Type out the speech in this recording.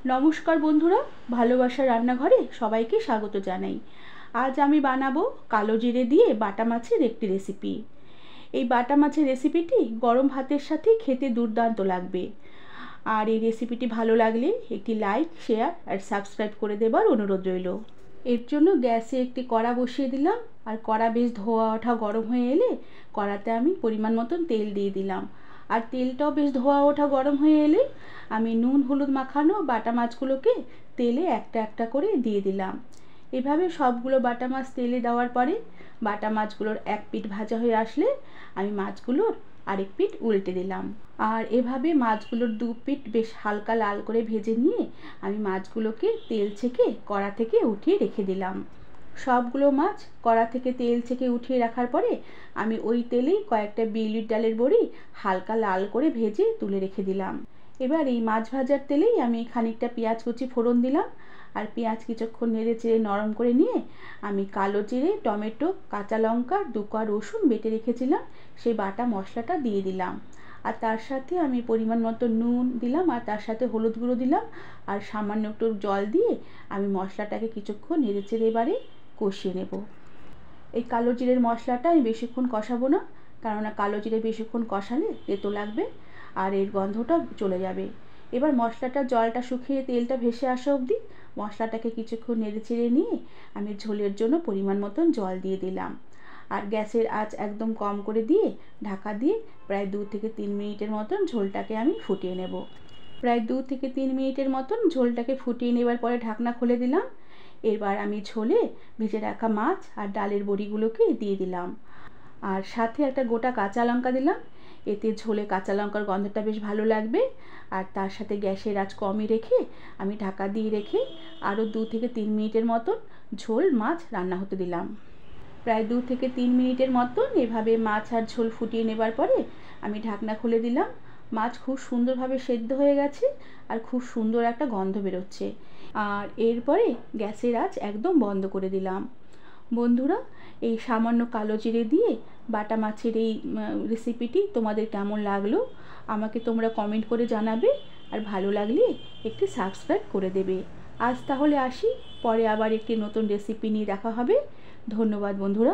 নমস্কার বন্ধুরা, ভালোবাসার রান্নাঘরে সবাইকে স্বাগত জানাই। আজ আমি বানাবো কালো জিরে দিয়ে বাটা মাছের একটি রেসিপি। এই বাটা মাছের রেসিপিটি গরম ভাতের সাথে খেতে দুর্দান্ত লাগবে। আর এই রেসিপিটি ভালো লাগলে একটি লাইক, শেয়ার আর সাবস্ক্রাইব করে দেবার অনুরোধ রইল। এর জন্য গ্যাসে একটি কড়া বসিয়ে দিলাম, আর কড়া বেশ ধোয়া ওঠা গরম হয়ে এলে কড়াতে আমি পরিমাণ মতন তেল দিয়ে দিলাম। আর তেলটাও বেশ ধোয়া ওঠা গরম হয়ে এলে আমি নুন হলুদ মাখানো বাটা মাছগুলোকে তেলে একটা একটা করে দিয়ে দিলাম। এভাবে সবগুলো বাটা মাছ তেলে দেওয়ার পরে বাটা মাছগুলোর এক পিঠ ভাজা হয়ে আসলে আমি মাছগুলোর আরেক পিঠ উল্টে দিলাম। আর এভাবে মাছগুলোর দু পিঠ বেশ হালকা লাল করে ভেজে নিয়ে আমি মাছগুলোকে তেল ছেঁকে কড়া থেকে উঠিয়ে রেখে দিলাম। সবগুলো মাছ কড়া থেকে তেল ছেঁকে উঠিয়ে রাখার পরে আমি ওই তেলেই কয়েকটা বিউলির ডালের বড়ি হালকা লাল করে ভেজে তুলে রেখে দিলাম। এবার এই মাছ ভাজার তেলেই আমি খানিকটা পেঁয়াজ কুচি ফোড়ন দিলাম। আর পেঁয়াজ কিছুক্ষণ নেড়ে চেড়ে নরম করে নিয়ে আমি কালো জিরে, টমেটো, কাঁচা লঙ্কা, 2 কোয়া রসুন বেটে রেখেছিলাম সেই বাটা মশলাটা দিয়ে দিলাম। আর তার সাথে আমি পরিমাণ মতো নুন দিলাম, আর তার সাথে হলুদ গুঁড়ো দিলাম, আর সামান্য একটু জল দিয়ে আমি মশলাটাকে কিছুক্ষণ নেড়ে চেড়ে এবারে কষিয়ে নেব। এই কালো জিরের মশলাটা আমি বেশিক্ষণ কষাবো না, কেননা কালো জিরে বেশিক্ষণ কষালে তেতো লাগবে আর এর গন্ধটা চলে যাবে। এবার মশলাটার জলটা শুকিয়ে তেলটা ভেসে আসা অবধি মশলাটাকে কিছুক্ষণ নেড়ে চেড়ে নিয়ে আমি ঝোলের জন্য পরিমাণ মতন জল দিয়ে দিলাম। আর গ্যাসের আঁচ একদম কম করে দিয়ে ঢাকা দিয়ে প্রায় 2 থেকে 3 মিনিটের মতন ঝোলটাকে আমি ফুটিয়ে নেব। প্রায় 2 থেকে 3 মিনিটের মতন ঝোলটাকে ফুটিয়ে নেবার পরে ঢাকনা খুলে দিলাম। এবার আমি ঝোলে ভেজে রাখা মাছ আর ডালের বড়িগুলোকে দিয়ে দিলাম, আর সাথে একটা গোটা কাঁচা লঙ্কা দিলাম। এতে ঝোলে কাঁচা লঙ্কার গন্ধটা বেশ ভালো লাগবে। আর তার সাথে গ্যাসের আঁচ কমই রেখে আমি ঢাকা দিয়ে রেখে আরও 2 থেকে 3 মিনিটের মতন ঝোল মাছ রান্না হতে দিলাম। প্রায় 2 থেকে 3 মিনিটের মতন এভাবে মাছ আর ঝোল ফুটিয়ে নেবার পরে আমি ঢাকনা খুলে দিলাম। মাছ খুব সুন্দরভাবে সেদ্ধ হয়ে গেছে আর খুব সুন্দর একটা গন্ধ বেরোচ্ছে। আর এরপরে গ্যাসের আঁচ একদম বন্ধ করে দিলাম। বন্ধুরা, এই সামান্য কালো জিরে দিয়ে বাটা মাছের এই রেসিপিটি তোমাদের কেমন লাগলো আমাকে তোমরা কমেন্ট করে জানাবে, আর ভালো লাগলে একটি সাবস্ক্রাইব করে দেবে। আজ তাহলে আসি, পরে আবার একটি নতুন রেসিপি নিয়ে দেখা হবে। ধন্যবাদ বন্ধুরা।